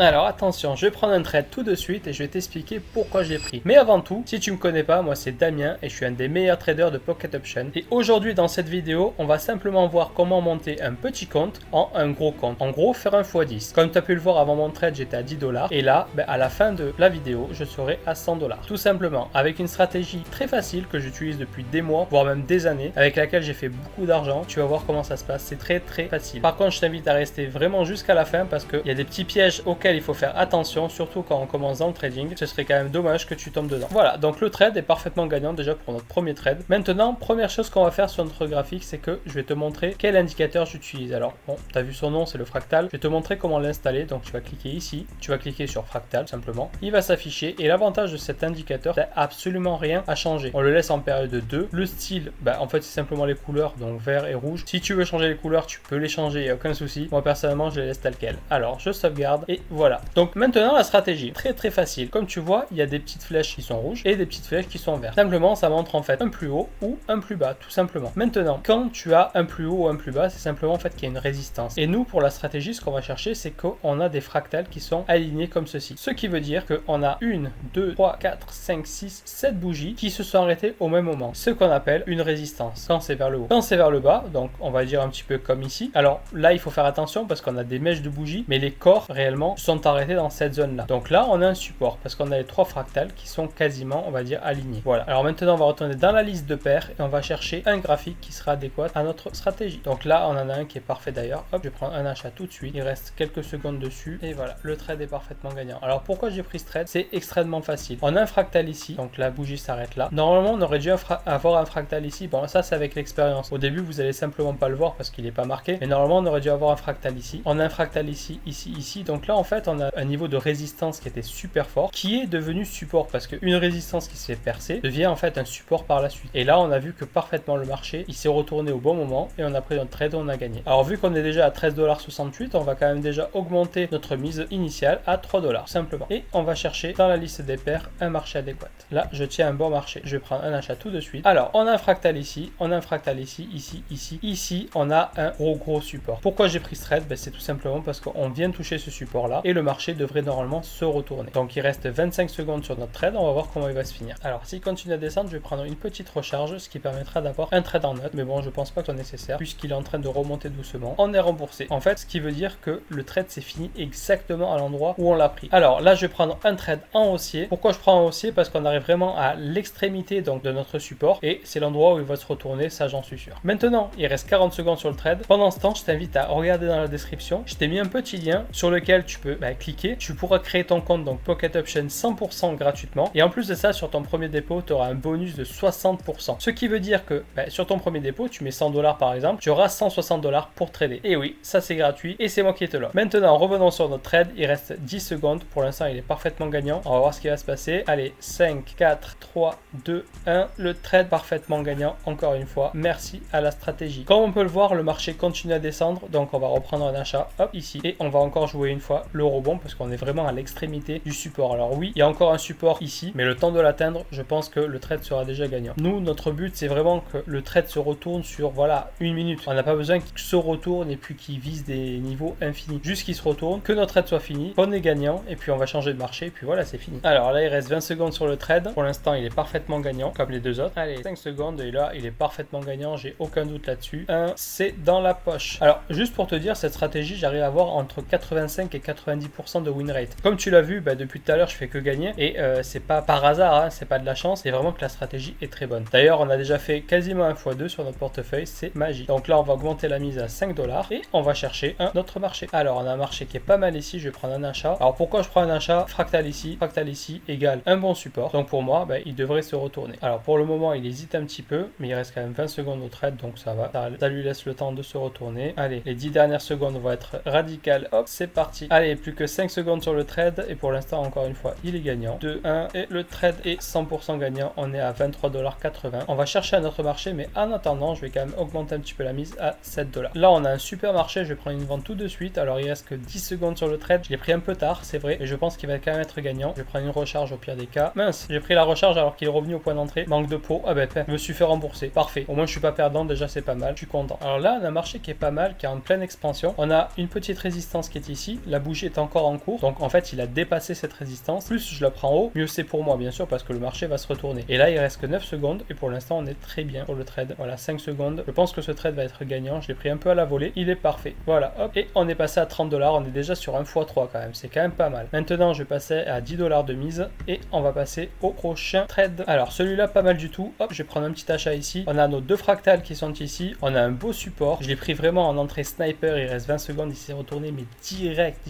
Alors attention, je vais prendre un trade tout de suite et je vais t'expliquer pourquoi je l'ai pris. Mais avant tout, si tu me connais pas, moi c'est Damien et je suis un des meilleurs traders de Pocket Option. Et aujourd'hui dans cette vidéo, on va simplement voir comment monter un petit compte en un gros compte. En gros, faire un x10. Comme tu as pu le voir avant mon trade, j'étais à 10 $. Et là, à la fin de la vidéo, je serai à 100 $. Tout simplement, avec une stratégie très facile que j'utilise depuis des mois, voire même des années, avec laquelle j'ai fait beaucoup d'argent. Tu vas voir comment ça se passe, c'est très facile. Par contre, je t'invite à rester vraiment jusqu'à la fin parce qu'il y a des petits pièges auxquels il faut faire attention, surtout quand on commence dans le trading. Ce serait quand même dommage que tu tombes dedans. Voilà, donc le trade est parfaitement gagnant déjà pour notre premier trade. Maintenant, première chose qu'on va faire sur notre graphique, c'est que je vais te montrer quel indicateur j'utilise. Alors, bon, tu as vu son nom, c'est le fractal. Je vais te montrer comment l'installer. Donc, tu vas cliquer ici, tu vas cliquer sur fractal simplement. Il va s'afficher et l'avantage de cet indicateur, c'est absolument rien à changer. On le laisse en période 2. Le style, en fait, c'est simplement les couleurs, donc vert et rouge. Si tu veux changer les couleurs, tu peux les changer, il n'y a aucun souci. Moi, personnellement, je les laisse telles quelles. Alors, je sauvegarde et voilà. Donc, maintenant, la stratégie, très facile. Comme tu vois, il y a des petites flèches qui sont rouges et des petites flèches qui sont vertes. Simplement, ça montre en fait un plus haut ou un plus bas, tout simplement. Maintenant, quand tu as un plus haut ou un plus bas, c'est simplement en fait qu'il y a une résistance. Et nous, pour la stratégie, ce qu'on va chercher, c'est qu'on a des fractales qui sont alignés comme ceci. Ce qui veut dire qu'on a 1, 2, 3, 4, 5, 6, 7 bougies qui se sont arrêtées au même moment. Ce qu'on appelle une résistance quand c'est vers le haut. Quand c'est vers le bas, donc on va dire un petit peu comme ici. Alors là, il faut faire attention parce qu'on a des mèches de bougies, mais les corps réellement sont arrêtés dans cette zone-là. Donc là, on a un support parce qu'on a les trois fractales qui sont quasiment, on va dire, alignés. Voilà. Alors maintenant, on va retourner dans la liste de paires et on va chercher un graphique qui sera adéquat à notre stratégie. Donc là, on en a un qui est parfait d'ailleurs. Hop, je vais prendre un achat tout de suite. Il reste quelques secondes dessus et voilà, le trade est parfaitement gagnant. Alors pourquoi j'ai pris ce trade? C'est extrêmement facile. On a un fractal ici, donc la bougie s'arrête là. Normalement, on aurait dû avoir un fractal ici. Bon, ça c'est avec l'expérience. Au début, vous allez simplement pas le voir parce qu'il n'est pas marqué. Mais normalement, on aurait dû avoir un fractal ici. On a un fractal ici, ici. Donc là, en fait, on a un niveau de résistance qui était super fort, qui est devenu support parce qu'une résistance qui se fait percer devient en fait un support par la suite. Et là, on a vu que parfaitement le marché, il s'est retourné au bon moment et on a pris notre trade, on a gagné. Alors vu qu'on est déjà à 13,68 $, on va quand même déjà augmenter notre mise initiale à 3 $, simplement. Et on va chercher dans la liste des paires un marché adéquat. Là, je tiens un bon marché. Je vais prendre un achat tout de suite. Alors, on a un fractal ici, on a un fractal ici, ici. Ici, on a un gros support. Pourquoi j'ai pris ce trade? C'est tout simplement parce qu'on vient de toucher ce support-là et le marché devrait normalement se retourner. Donc, il reste 25 secondes sur notre trade. On va voir comment il va se finir. Alors, s'il continue à descendre, je vais prendre une petite recharge, ce qui permettra d'avoir un trade en note. Mais bon, je pense pas que ce soit nécessaire puisqu'il est en train de remonter doucement. On est remboursé. En fait, ce qui veut dire que le trade s'est fini exactement à l'endroit où on l'a pris. Alors là, je vais prendre un trade en haussier. Pourquoi je prends en haussier? Parce qu'on arrive vraiment à l'extrémité donc de notre support et c'est l'endroit où il va se retourner, ça j'en suis sûr. Maintenant, il reste 40 secondes sur le trade. Pendant ce temps, je t'invite à regarder dans la description. Je t'ai mis un petit lien sur lequel tu peux cliquer. Tu pourras créer ton compte donc Pocket Option 100% gratuitement. Et en plus de ça, sur ton premier dépôt, tu auras un bonus de 60%. Ce qui veut dire que sur ton premier dépôt, tu mets 100 $ par exemple, tu auras 160 $ pour trader. Et oui, ça c'est gratuit et c'est moi qui te l'offre. Maintenant, revenons sur notre trade. Il reste 10 secondes. Pour l'instant, il est parfaitement gagnant. On va voir ce qui va se passer. Allez, 5, 4, 3, 2, 1. Le trade parfaitement gagnant. Encore une fois, merci à la stratégie. Comme on peut le voir, le marché continue à descendre. Donc, on va reprendre un achat. Hop, ici. Et on va encore jouer une fois le rebond parce qu'on est vraiment à l'extrémité du support. Alors oui, il y a encore un support ici. Mais le temps de l'atteindre, je pense que le trade sera déjà gagnant. Nous, notre but, c'est vraiment que le trade se retourne sur, voilà, une minute. On n'a pas besoin qu'il se retourne et puis qu'il vise des niveaux infinis. Juste qu'il se retourne, que notre trade soit fini, qu'on est gagnant et puis on va changer de marché et puis voilà, c'est fini. Alors là, il reste 20 secondes sur le trade. Pour l'instant, il est parfaitement gagnant comme les deux autres. Allez, 5 secondes et là, il est parfaitement gagnant. J'ai aucun doute là-dessus. C'est dans la poche. Alors, juste pour te dire, cette stratégie, j'arrive à avoir entre 85 et 90% de win rate. Comme tu l'as vu, depuis tout à l'heure, je fais que gagner et c'est pas par hasard, c'est pas de la chance, c'est vraiment que la stratégie est très bonne. D'ailleurs, on a déjà fait quasiment un x2 sur notre portefeuille, c'est magique. Donc là, on va augmenter la mise à 5 $ et on va chercher un autre marché. Alors, on a un marché qui est pas mal ici, je vais prendre un achat. Alors, pourquoi je prends un achat? Fractal ici égale un bon support. Donc pour moi, il devrait se retourner. Alors pour le moment, il hésite un petit peu, mais il reste quand même 20 secondes au trade, donc ça va. Ça lui laisse le temps de se retourner. Allez, les 10 dernières secondes vont être radicales. Hop, c'est parti. Allez, plus que 5 secondes sur le trade et pour l'instant, encore une fois, il est gagnant. 2, 1 et le trade est 100% gagnant. On est à 23,80 $. On va chercher un autre marché, mais en attendant, je vais quand même augmenter un petit peu la mise à 7 $. Là, on a un super marché. Je vais prendre une vente tout de suite. Alors, il reste que 10 secondes sur le trade. Je l'ai pris un peu tard, c'est vrai, mais je pense qu'il va quand même être gagnant. Je vais prendre une recharge au pire des cas. Mince, j'ai pris la recharge alors qu'il est revenu au point d'entrée. Manque de peau. Ah je me suis fait rembourser. Parfait. Au moins, je suis pas perdant. Déjà, c'est pas mal. Je suis content. Alors là, on a un marché qui est pas mal, qui est en pleine expansion. On a une petite résistance qui est ici. La bougie est encore en cours. Donc en fait, il a dépassé cette résistance. Plus je le prends haut, mieux c'est pour moi, bien sûr, parce que le marché va se retourner. Et là, il reste que 9 secondes. Et pour l'instant, on est très bien pour le trade. Voilà, 5 secondes. Je pense que ce trade va être gagnant. Je l'ai pris un peu à la volée. Il est parfait. Voilà, hop. Et on est passé à 30 $. On est déjà sur 1 x 3 quand même. C'est quand même pas mal. Maintenant, je vais passer à 10 $ de mise. Et on va passer au prochain trade. Alors, celui-là, pas mal du tout. Hop, je vais prendre un petit achat ici. On a nos 2 fractales qui sont ici. On a un beau support. Je l'ai pris vraiment en entrée sniper. Il reste 20 secondes. Il s'est retourné, mais direct.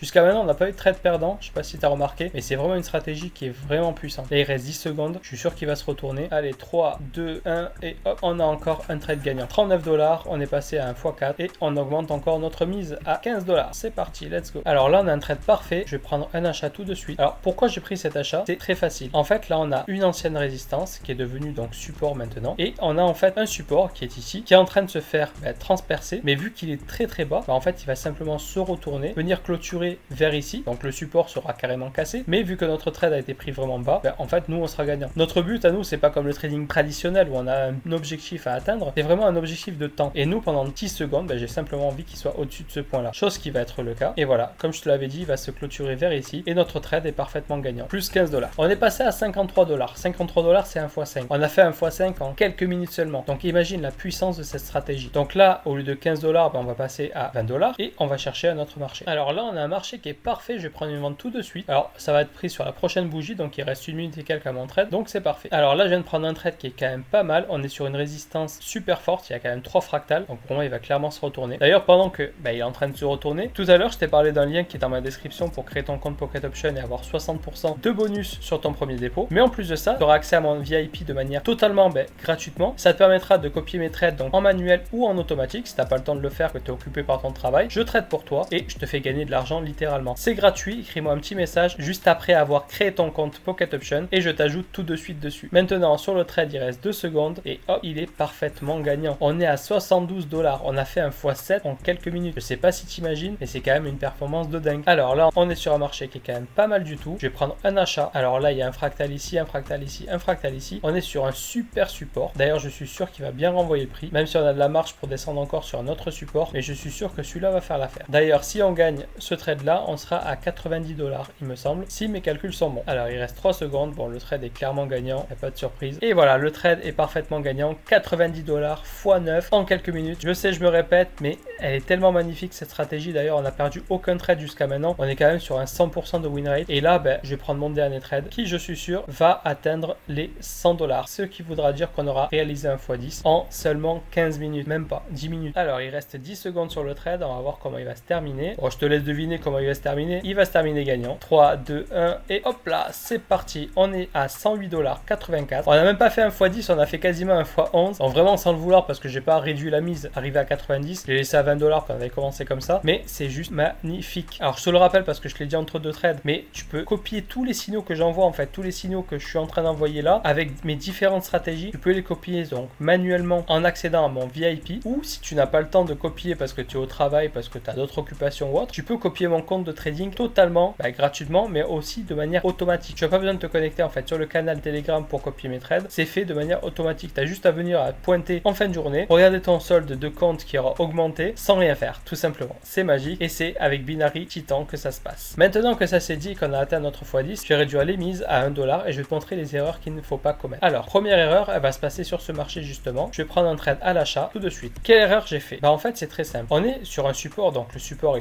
Jusqu'à maintenant, on n'a pas eu de trade perdant. Je sais pas si tu as remarqué. Mais c'est vraiment une stratégie qui est vraiment puissante. Là, il reste 10 secondes. Je suis sûr qu'il va se retourner. Allez, 3, 2, 1. Et hop, on a encore un trade gagnant. 39 $. On est passé à 1 x 4. Et on augmente encore notre mise à 15 $. C'est parti, let's go. Alors là, on a un trade parfait. Je vais prendre un achat tout de suite. Alors, pourquoi j'ai pris cet achat? C'est très facile. En fait, là, on a une ancienne résistance qui est devenue donc support maintenant. Et on a en fait un support qui est ici, qui est en train de se faire transpercer. Mais vu qu'il est très bas, en fait, il va simplement se retourner, venir clôturer vers ici. Donc le support sera carrément cassé. Mais vu que notre trade a été pris vraiment bas, en fait, nous, on sera gagnant. Notre but à nous, c'est pas comme le trading traditionnel où on a un objectif à atteindre. C'est vraiment un objectif de temps. Et nous, pendant 10 secondes, j'ai simplement envie qu'il soit au-dessus de ce point-là. Chose qui va être le cas. Et voilà, comme je te l'avais dit, il va se clôturer vers ici. Et notre trade est parfaitement gagnant. Plus 15 $. On est passé à 53 $. 53 $, c'est 1 x 5. On a fait 1 x 5 en quelques minutes seulement. Donc imagine la puissance de cette stratégie. Donc là, au lieu de 15 $, on va passer à 20 $ et on va chercher un autre marché. Alors là, on a un marché qui est parfait. Je vais prendre une vente tout de suite. Alors ça va être pris sur la prochaine bougie. Donc il reste 1 minute et quelques à mon trade. Donc c'est parfait. Alors là, je viens de prendre un trade qui est quand même pas mal. On est sur une résistance super forte. Il y a quand même 3 fractales. Donc pour moi, il va clairement se retourner. D'ailleurs, pendant que il est en train de se retourner, tout à l'heure, je t'ai parlé d'un lien qui est dans ma description pour créer ton compte Pocket Option et avoir 60% de bonus sur ton premier dépôt. Mais en plus de ça, tu auras accès à mon VIP de manière totalement gratuitement. Ça te permettra de copier mes trades donc en manuel ou en automatique. Si tu n'as pas le temps de le faire, que tu es occupé par ton travail, je trade pour toi et je te fais gagner de l'argent littéralement. C'est gratuit. Écris-moi un petit message juste après avoir créé ton compte Pocket Option et je t'ajoute tout de suite dessus. Maintenant, sur le trade, il reste 2 secondes et hop, il est parfaitement gagnant. On est à 72 $. On a fait un x7 en quelques minutes. Je sais pas si tu imagines, mais c'est quand même une performance de dingue. Alors là, on est sur un marché qui est quand même pas mal du tout. Je vais prendre un achat. Alors là, il y a un fractal ici, un fractal ici, un fractal ici. On est sur un super support. D'ailleurs, je suis sûr qu'il va bien renvoyer le prix, même si on a de la marge pour descendre encore sur un autre support. Mais je suis sûr que celui-là va faire l'affaire. D'ailleurs, si on gagne ce trade-là, on sera à 90 $, il me semble, si mes calculs sont bons. Alors, il reste 3 secondes. Bon, le trade est clairement gagnant. Il n'y a pas de surprise. Et voilà, le trade est parfaitement gagnant. 90 $ x 9 en quelques minutes. Je sais, je me répète, mais elle est tellement magnifique cette stratégie. D'ailleurs, on n'a perdu aucun trade jusqu'à maintenant. On est quand même sur un 100% de win rate. Et là, je vais prendre mon dernier trade qui, je suis sûr, va atteindre les 100 $. Ce qui voudra dire qu'on aura réalisé un x10 en seulement 15 minutes, même pas 10 minutes. Alors, il reste 10 secondes sur le trade. On va voir comment il va se terminer. Bon, je te laisse deviner comment il va se terminer. Il va se terminer gagnant. 3, 2, 1 et hop là, c'est parti. On est à 108 $ 84. On n'a même pas fait un x10, on a fait quasiment un x11. Donc vraiment sans le vouloir parce que j'ai pas réduit la mise, arrivé à 90. J'ai laissé à 20 $ quand on avait commencé comme ça. Mais c'est juste magnifique. Alors je te le rappelle parce que je l'ai dit entre deux trades, mais tu peux copier tous les signaux que j'envoie, en fait, tous les signaux que je suis en train d'envoyer là, avec mes différentes stratégies. Tu peux les copier donc manuellement en accédant à mon VIP, ou si tu n'as pas le temps de copier parce que tu es au travail, parce que tu as d'autres occupations ou autre, tu peux copier mon compte de trading totalement, gratuitement, mais aussi de manière automatique. Tu n'as pas besoin de te connecter en fait sur le canal Telegram pour copier mes trades. C'est fait de manière automatique. Tu as juste à venir à pointer en fin de journée, regarder ton solde de compte qui aura augmenté sans rien faire, tout simplement. C'est magique et c'est avec Binary Titan que ça se passe. Maintenant que ça s'est dit et qu'on a atteint notre x10, je vais réduire les mises à 1 $ et je vais te montrer les erreurs qu'il ne faut pas commettre. Alors, première erreur, elle va se passer sur ce marché justement. Je vais prendre un trade à l'achat tout de suite. Quelle erreur j'ai fait? En fait, c'est très simple. On est sur un support, donc le support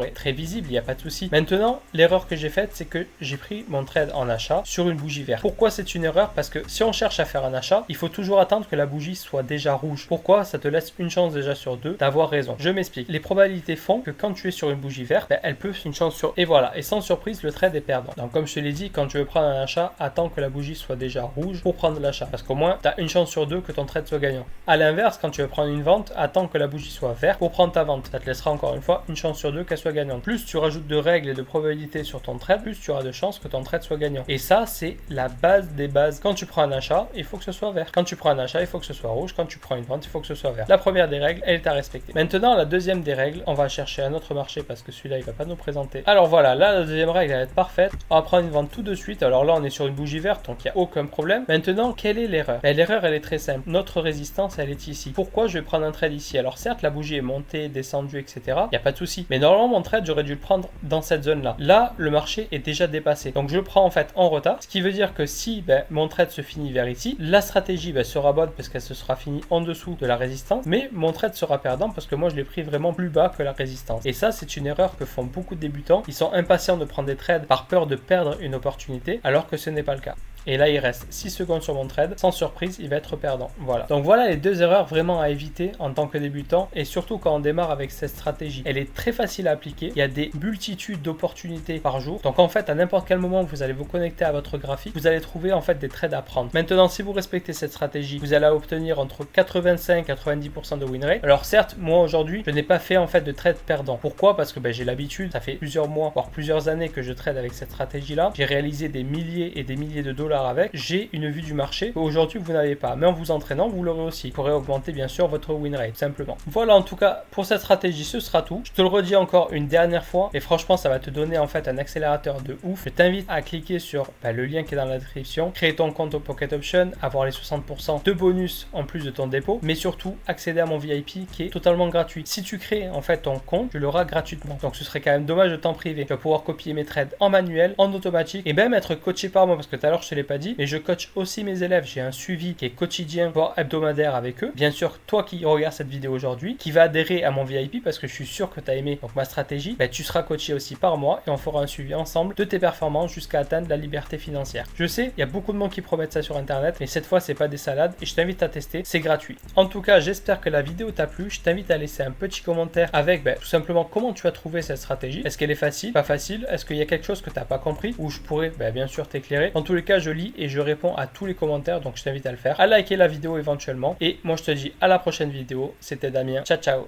est très visible, il n'y a pas de souci. Maintenant, l'erreur que j'ai faite, c'est que j'ai pris mon trade en achat sur une bougie verte. Pourquoi c'est une erreur? Parce que si on cherche à faire un achat, il faut toujours attendre que la bougie soit déjà rouge. Pourquoi? Ça te laisse une chance déjà sur deux d'avoir raison. Je m'explique. Les probabilités font que quand tu es sur une bougie verte, elle peut une chance sur... Et voilà. Et sans surprise, le trade est perdant. Donc comme je te l'ai dit, quand tu veux prendre un achat, attends que la bougie soit déjà rouge pour prendre l'achat. Parce qu'au moins, tu as une chance sur deux que ton trade soit gagnant. À l'inverse, quand tu veux prendre une vente, attends que la bougie soit verte pour prendre ta vente. Ça te laissera encore une fois une chance sur deux qu'elle soit gagnante. Plus tu rajoutes de règles et de probabilités sur ton trade, plus tu auras de chances que ton trade soit gagnant. Et ça, c'est la base des bases. Quand tu prends un achat, il faut que ce soit vert. Quand tu prends un achat, il faut que ce soit rouge. Quand tu prends une vente, il faut que ce soit vert. La première des règles, elle est à respecter. Maintenant, la deuxième des règles, on va chercher un autre marché parce que celui-là, il va pas nous présenter. Alors voilà, là, la deuxième règle, elle va être parfaite. On va prendre une vente tout de suite. Alors là, on est sur une bougie verte, donc il n'y a aucun problème. Maintenant, quelle est l'erreur? L'erreur, elle est très simple. Notre résistance, elle est ici. Pourquoi je vais prendre un trade ici? Alors certes, la bougie est montée, descendue, etc. Il n'y a pas de souci. Mais normalement, mon trade, j'aurais dû le prendre dans cette zone-là. Là, le marché est déjà dépassé. Donc je le prends en fait en retard, ce qui veut dire que si mon trade se finit vers ici, la stratégie sera bonne parce qu'elle se sera finie en dessous de la résistance, mais mon trade sera perdant parce que moi je l'ai pris vraiment plus bas que la résistance. Et ça, c'est une erreur que font beaucoup de débutants. Ils sont impatients de prendre des trades par peur de perdre une opportunité, alors que ce n'est pas le cas. Et là, il reste 6 secondes sur mon trade. Sans surprise, il va être perdant. Voilà. Donc voilà les deux erreurs vraiment à éviter en tant que débutant et surtout quand on démarre avec cette stratégie. Elle est très facile à appliquer. Il y a des multitudes d'opportunités par jour. Donc en fait, à n'importe quel moment, vous allez vous connecter à votre graphique. Vous allez trouver en fait des trades à prendre. Maintenant, si vous respectez cette stratégie, vous allez obtenir entre 85 et 90% de win rate. Alors certes, moi aujourd'hui, je n'ai pas fait en fait de trade perdant. Pourquoi? Parce que j'ai l'habitude. Ça fait plusieurs mois, voire plusieurs années que je trade avec cette stratégie-là. J'ai réalisé des milliers et des milliers de dollars avec, j'ai une vue du marché qu'aujourd'hui vous n'avez pas, mais en vous entraînant vous l'aurez aussi. Vous pourrez augmenter bien sûr votre win rate simplement. Voilà, en tout cas pour cette stratégie ce sera tout. Je te le redis encore une dernière fois et franchement ça va te donner en fait un accélérateur de ouf. Je t'invite à cliquer sur le lien qui est dans la description, créer ton compte au Pocket Option, avoir les 60% de bonus en plus de ton dépôt, mais surtout accéder à mon VIP qui est totalement gratuit. Si tu crées en fait ton compte, tu l'auras gratuitement, donc ce serait quand même dommage de t'en priver. Tu vas pouvoir copier mes trades en manuel, en automatique et même être coaché par moi parce que tout à l'heure je te l'ai pas dit, mais je coach aussi mes élèves. J'ai un suivi qui est quotidien, voire hebdomadaire avec eux. Bien sûr, toi qui regardes cette vidéo aujourd'hui, qui va adhérer à mon VIP parce que je suis sûr que tu as aimé donc ma stratégie, tu seras coaché aussi par moi et on fera un suivi ensemble de tes performances jusqu'à atteindre la liberté financière. Je sais, il y a beaucoup de monde qui promettent ça sur internet, mais cette fois, c'est pas des salades et je t'invite à tester, c'est gratuit. En tout cas, j'espère que la vidéo t'a plu. Je t'invite à laisser un petit commentaire avec tout simplement comment tu as trouvé cette stratégie. Est-ce qu'elle est facile, pas facile? Est-ce qu'il y a quelque chose que tu n'as pas compris ou je pourrais bien sûr t'éclairer? En tous les cas, je lis et je réponds à tous les commentaires, donc je t'invite à le faire, à liker la vidéo éventuellement. Et moi je te dis à la prochaine vidéo. C'était Damien, ciao ciao.